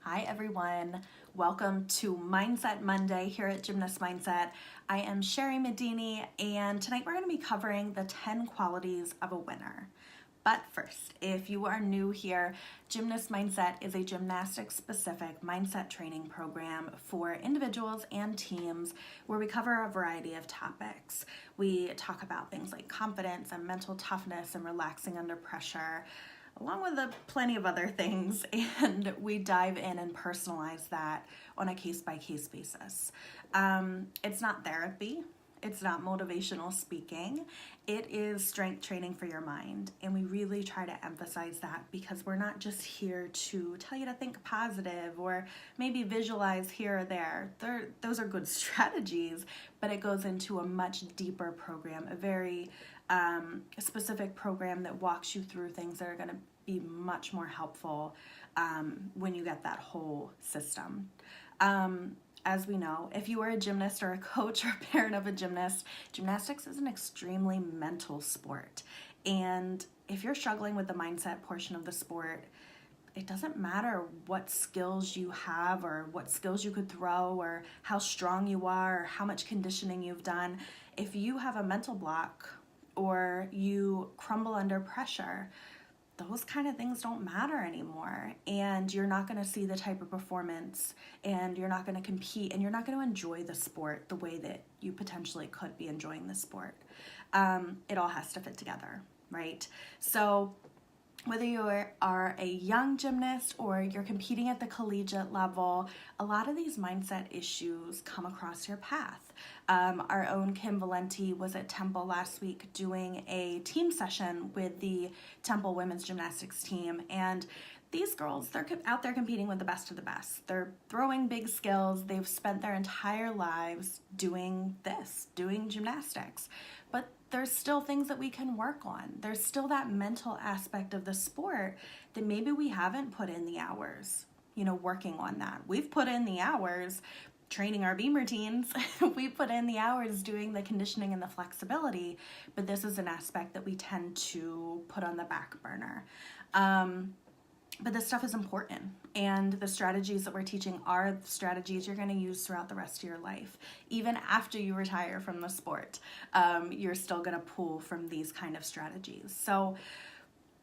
Hi everyone, welcome to Mindset Monday here at Gymnast Mindset. I am Sherry Medini and tonight we're going to be covering the 10 qualities of a winner. But first, if you are new here, Gymnast Mindset is a gymnastics specific mindset training program for individuals and teams where we cover a variety of topics. We talk about things like confidence and mental toughness and relaxing under pressure, along with plenty of other things, and we dive in and personalize that on a case-by-case basis. It's not therapy, it's not motivational speaking, it is strength training for your mind, and we really try to emphasize that because we're not just here to tell you to think positive or maybe visualize here or there. Those are good strategies, but it goes into a much deeper program, a very specific program that walks you through things that are going to be much more helpful when you get that whole system. As we know, if you are a gymnast or a coach or a parent of a gymnast, gymnastics is an extremely mental sport. And if you're struggling with the mindset portion of the sport, it doesn't matter what skills you have or what skills you could throw or how strong you are or how much conditioning you've done. If you have a mental block or you crumble under pressure, those kind of things don't matter anymore, and you're not going to see the type of performance, and you're not going to compete, and you're not going to enjoy the sport the way that you potentially could be enjoying the sport. It all has to fit together, right? So whether you are a young gymnast or you're competing at the collegiate level, a lot of these mindset issues come across your path. Our own Kim Valenti was at Temple last week doing a team session with the Temple women's gymnastics team, and these girls, they're out there competing with the best of the best. They're throwing big skills. They've spent their entire lives doing gymnastics. But there's still things that we can work on. There's still that mental aspect of the sport that maybe we haven't put in the hours, working on that. We've put in the hours training our beam routines. We put in the hours doing the conditioning and the flexibility, but this is an aspect that we tend to put on the back burner. But this stuff is important, and the strategies that we're teaching are strategies you're going to use throughout the rest of your life. Even after you retire from the sport, you're still going to pull from these kind of strategies. So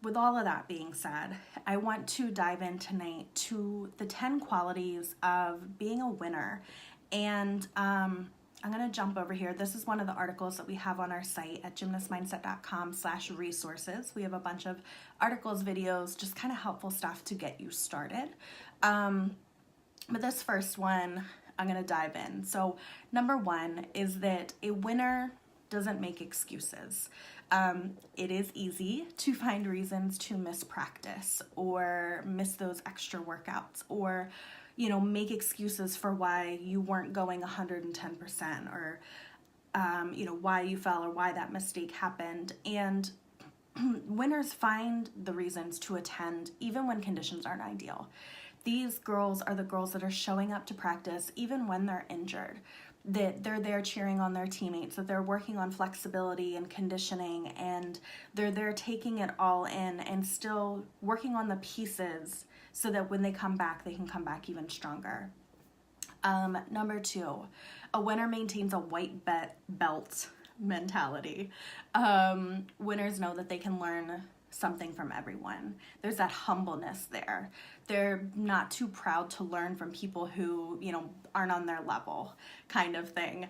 with all of that being said, I want to dive in tonight to the 10 qualities of being a winner. And I'm going to jump over here. This is one of the articles that we have on our site at gymnastmindset.com/resources. We have a bunch of articles, videos, just kind of helpful stuff to get you started. But this first one, I'm going to dive in. So number one is that a winner doesn't make excuses. It is easy to find reasons to miss practice or miss those extra workouts or make excuses for why you weren't going 110% or, why you fell or why that mistake happened. And winners find the reasons to attend even when conditions aren't ideal. These girls are the girls that are showing up to practice even when they're injured, that they're there cheering on their teammates, that they're working on flexibility and conditioning, and they're there taking it all in and still working on the pieces so that when they come back, they can come back even stronger. Number two, a winner maintains a white belt mentality. Winners know that they can learn something from everyone. There's that humbleness there. They're not too proud to learn from people who, aren't on their level kind of thing.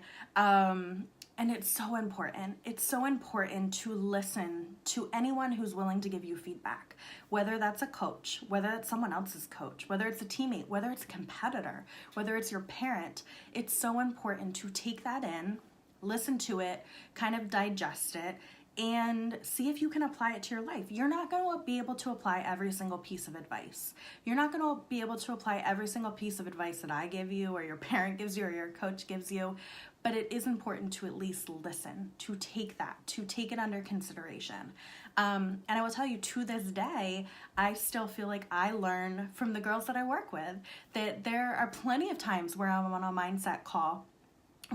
And it's so important. It's so important to listen to anyone who's willing to give you feedback, whether that's a coach, whether it's someone else's coach, whether it's a teammate, whether it's a competitor, whether it's your parent. It's so important to take that in, listen to it, kind of digest it, and see if you can apply it to your life. You're not going to be able to apply every single piece of advice. You're not going to be able to apply every single piece of advice that I give you or your parent gives you or your coach gives you, but it is important to at least listen, to take it under consideration. And I will tell you, to this day, I still feel like I learn from the girls that I work with, that there are plenty of times where I'm on a mindset call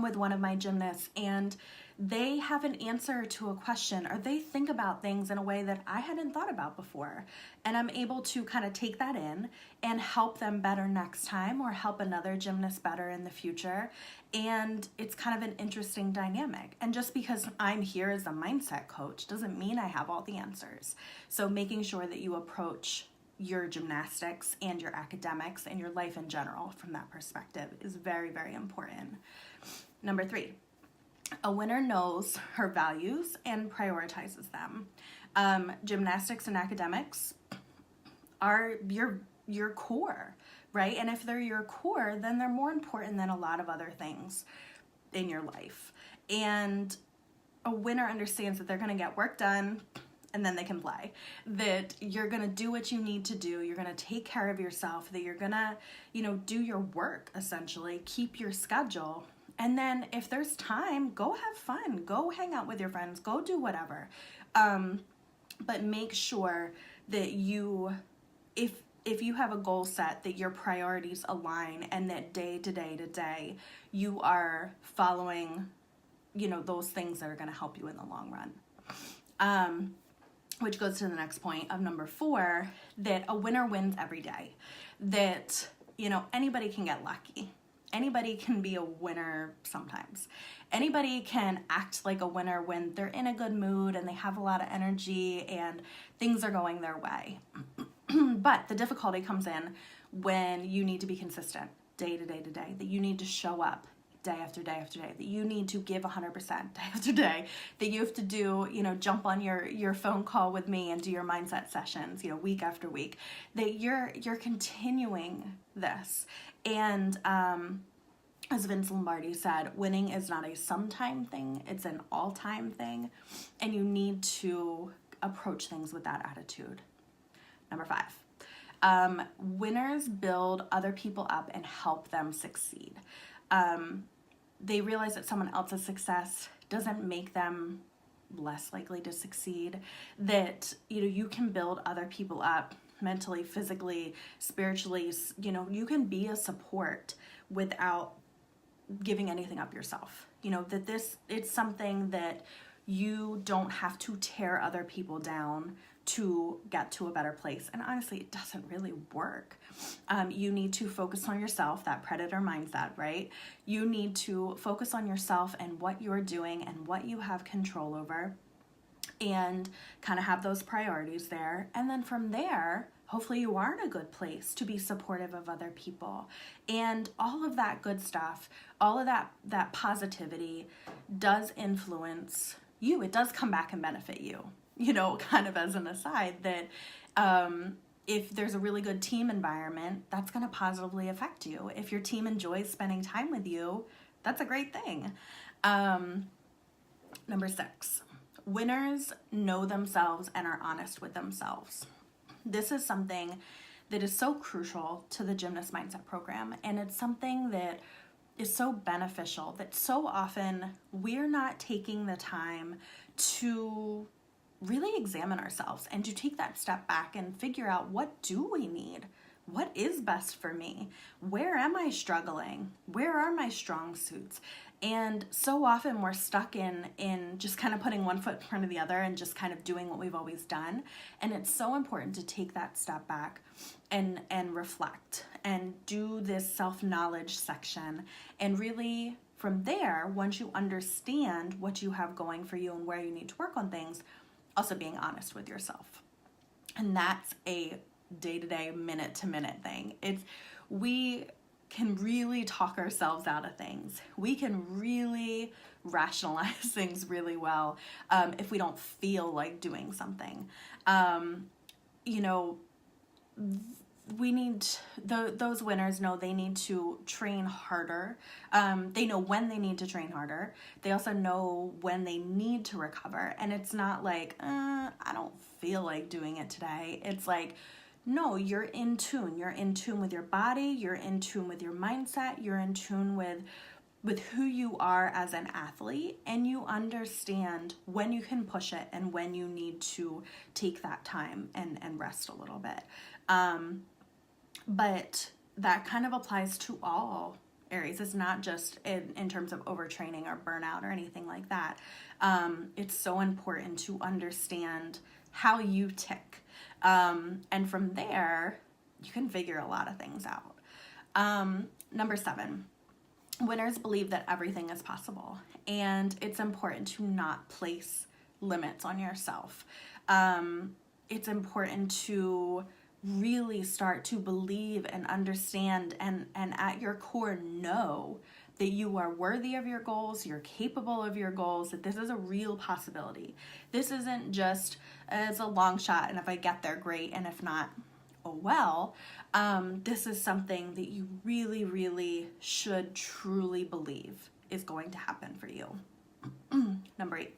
with one of my gymnasts and they have an answer to a question, or they think about things in a way that I hadn't thought about before. And I'm able to kind of take that in and help them better next time, or help another gymnast better in the future. And it's kind of an interesting dynamic. And just because I'm here as a mindset coach doesn't mean I have all the answers. So making sure that you approach your gymnastics and your academics and your life in general from that perspective is very, very important. Number 3, a winner knows her values and prioritizes them. Gymnastics and academics are your core, right? And if they're your core, then they're more important than a lot of other things in your life. And a winner understands that they're going to get work done and then they can play. That you're going to do what you need to do. You're going to take care of yourself. That you're going to, do your work, essentially. Keep your schedule. And then if there's time, go have fun. Go hang out with your friends. Go do whatever. But make sure that if you have a goal set, that your priorities align, and that day to day to day, you are following, those things that are going to help you in the long run. Which goes to the next point of number 4, that a winner wins every day. That, anybody can get lucky. Anybody can be a winner sometimes. Anybody can act like a winner when they're in a good mood and they have a lot of energy and things are going their way. But the difficulty comes in when you need to be consistent day to day to day, that you need to show up day after day after day, that you need to give 100% day after day, that you have to do, jump on your phone call with me and do your mindset sessions, week after week, that you're continuing this. And as Vince Lombardi said, winning is not a sometime thing, it's an all-time thing, and you need to approach things with that attitude. Number 5, winners build other people up and help them succeed. They realize that someone else's success doesn't make them less likely to succeed, that, you can build other people up mentally, physically, spiritually. You can be a support without giving anything up yourself. That it's something that you don't have to tear other people down to get to a better place. And honestly, it doesn't really work. You need to focus on yourself, that predator mindset, right? You need to focus on yourself and what you're doing and what you have control over, and kind of have those priorities there. And then from there, hopefully you are in a good place to be supportive of other people. And all of that good stuff, all of that positivity does influence you. It does come back and benefit you, kind of as an aside, that if there's a really good team environment, that's going to positively affect you. If your team enjoys spending time with you, that's a great thing. Number 6, winners know themselves and are honest with themselves. This is something that is so crucial to the Gymnast Mindset program, and it's something that is so beneficial, that so often we're not taking the time to really examine ourselves and to take that step back and figure out, what do we need? What is best for me? Where am I struggling? Where are my strong suits? And so often we're stuck in just kind of putting one foot in front of the other and just kind of doing what we've always done. And it's so important to take that step back and reflect and do this self-knowledge section. And really from there, once you understand what you have going for you and where you need to work on things, also being honest with yourself. And that's a day-to-day, minute-to-minute thing. We can really talk ourselves out of things. We can really rationalize things really well if we don't feel like doing something. We need those winners know they need to train harder. They know when they need to train harder. They also know when they need to recover. And it's not like, I don't feel like doing it today. It's like, no, you're in tune. You're in tune with your body. You're in tune with your mindset. You're in tune with who you are as an athlete, and you understand when you can push it and when you need to take that time and rest a little bit. But that kind of applies to all areas. It's not just in terms of overtraining or burnout or anything like that. It's so important to understand how you tick. And from there, you can figure a lot of things out. Number 7, winners believe that everything is possible, and it's important to not place limits on yourself. It's important to really start to believe and understand and at your core know that you are worthy of your goals, you're capable of your goals, that this is a real possibility. This isn't just, it's a long shot, and if I get there, great, and if not, oh well. This is something that you really, really should truly believe is going to happen for you. Number 8,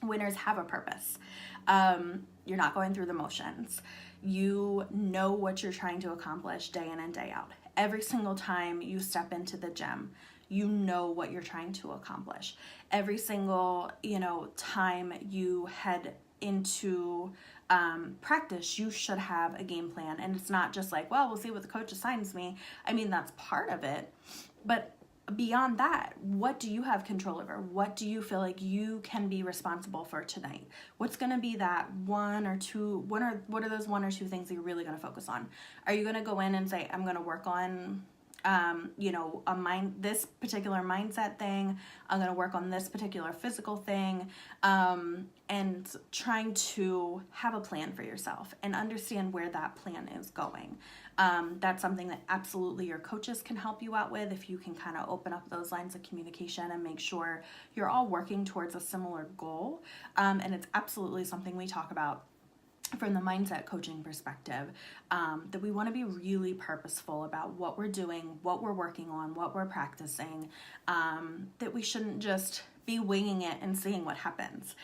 winners have a purpose. You're not going through the motions. You know what you're trying to accomplish day in and day out. Every single time you step into the gym, you know what you're trying to accomplish. Every single, time you head into practice, you should have a game plan. And it's not just like, well, we'll see what the coach assigns me. I mean, that's part of it. But beyond that, what do you have control over? What do you feel like you can be responsible for tonight? What's going to be that what are those 1 or 2 things that you're really going to focus on? Are you going to go in and say, I'm going to work on this particular mindset thing, I'm going to work on this particular physical thing, and trying to have a plan for yourself and understand where that plan is going. That's something that absolutely your coaches can help you out with if you can kind of open up those lines of communication and make sure you're all working towards a similar goal. And it's absolutely something we talk about from the mindset coaching perspective, that we want to be really purposeful about what we're doing, what we're working on, what we're practicing, that we shouldn't just be winging it and seeing what happens.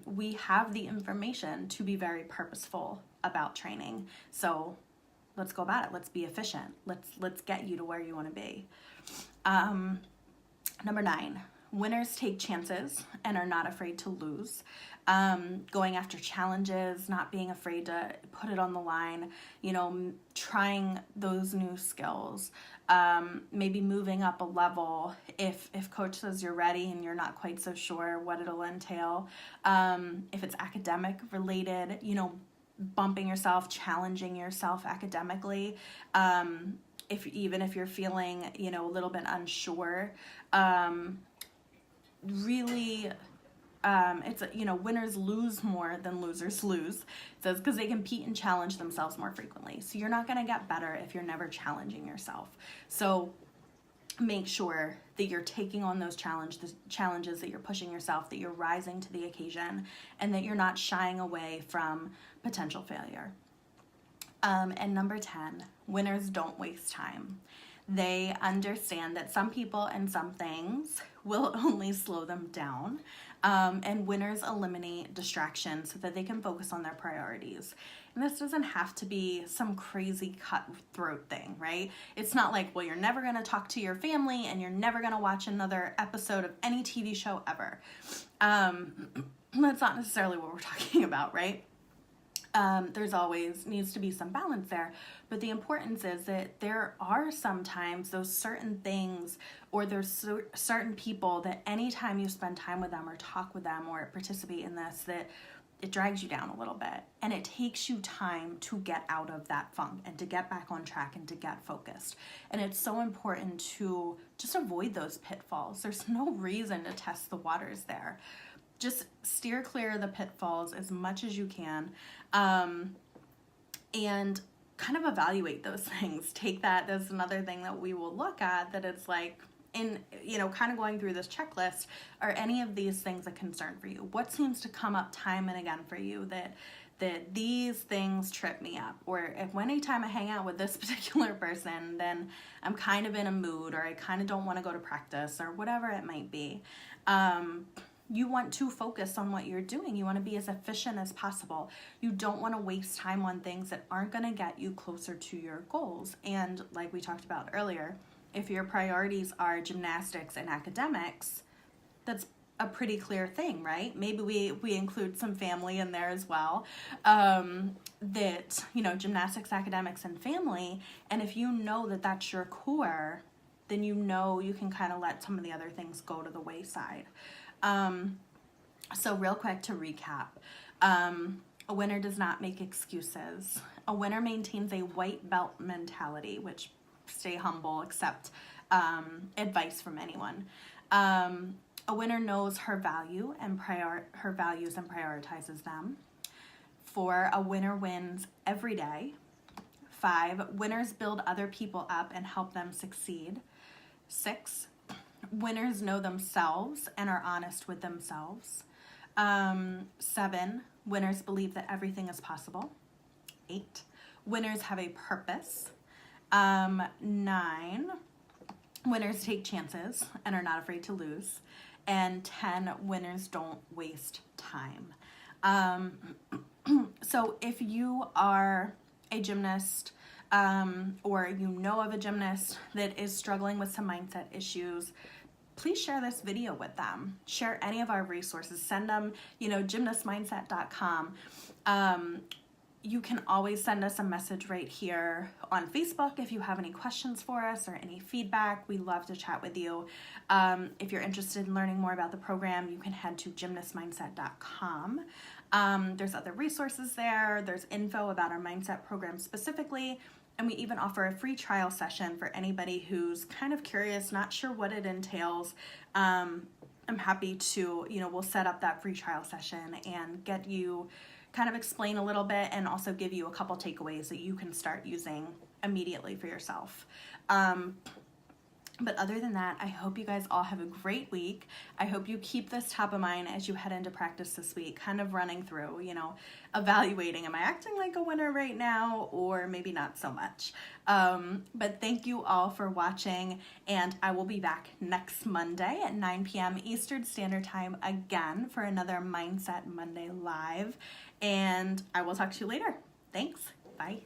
We have the information to be very purposeful about training. So let's go about it. Let's be efficient. Let's get you to where you want to be. Number 9, winners take chances and are not afraid to lose. Going after challenges, not being afraid to put it on the line, trying those new skills, maybe moving up a level if coach says you're ready and you're not quite so sure what it'll entail. If it's academic related, bumping yourself, challenging yourself academically. If you're feeling, a little bit unsure, really, it's, winners lose more than losers lose. It says because they compete and challenge themselves more frequently. So you're not going to get better if you're never challenging yourself. So make sure that you're taking on those challenges, that you're pushing yourself, that you're rising to the occasion, and that you're not shying away from potential failure. And number 10, winners don't waste time. They understand that some people and some things will only slow them down. And winners eliminate distractions so that they can focus on their priorities. And this doesn't have to be some crazy cutthroat thing, right? It's not like, well, you're never going to talk to your family and you're never going to watch another episode of any TV show ever. That's not necessarily what we're talking about, right? There's always needs to be some balance there, but the importance is that there are sometimes those certain things or there's certain people that anytime you spend time with them or talk with them or participate in this, that it drags you down a little bit and it takes you time to get out of that funk and to get back on track and to get focused. And it's so important to just avoid those pitfalls. There's no reason to test the waters there. Just steer clear of the pitfalls as much as you can, and kind of evaluate those things. Take that. That's another thing that we will look at, that it's like, kind of going through this checklist, are any of these things a concern for you? What seems to come up time and again for you that these things trip me up? Or if anytime I hang out with this particular person, then I'm kind of in a mood, or I kind of don't want to go to practice, or whatever it might be. You want to focus on what you're doing. You want to be as efficient as possible. You don't want to waste time on things that aren't going to get you closer to your goals. And like we talked about earlier, if your priorities are gymnastics and academics, that's a pretty clear thing, right? Maybe we include some family in there as well. That, gymnastics, academics, and family. And if you know that that's your core, then you know you can kind of let some of the other things go to the wayside. So real quick to recap, a winner does not make excuses. A winner maintains a white belt mentality, which stay humble, accept advice from anyone. A winner knows her value and her values and prioritizes them. 4, a winner wins every day. 5, winners build other people up and help them succeed. 6, winners know themselves and are honest with themselves. 7, winners believe that everything is possible. 8, winners have a purpose. 9, winners take chances and are not afraid to lose. And 10, winners don't waste time. So if you are a gymnast, or you know of a gymnast that is struggling with some mindset issues, please share this video with them. Share any of our resources. Send them, gymnastmindset.com. You can always send us a message right here on Facebook if you have any questions for us or any feedback. We love to chat with you. If you're interested in learning more about the program, you can head to gymnastmindset.com. There's other resources there. There's info about our mindset program specifically. And we even offer a free trial session for anybody who's kind of curious, not sure what it entails. I'm happy to, we'll set up that free trial session and get you kind of explain a little bit and also give you a couple takeaways that you can start using immediately for yourself. But other than that, I hope you guys all have a great week. I hope you keep this top of mind as you head into practice this week, kind of running through, evaluating, am I acting like a winner right now, or maybe not so much. But thank you all for watching, and I will be back next Monday at 9 p.m. Eastern Standard Time again for another Mindset Monday Live, and I will talk to you later. Thanks. Bye.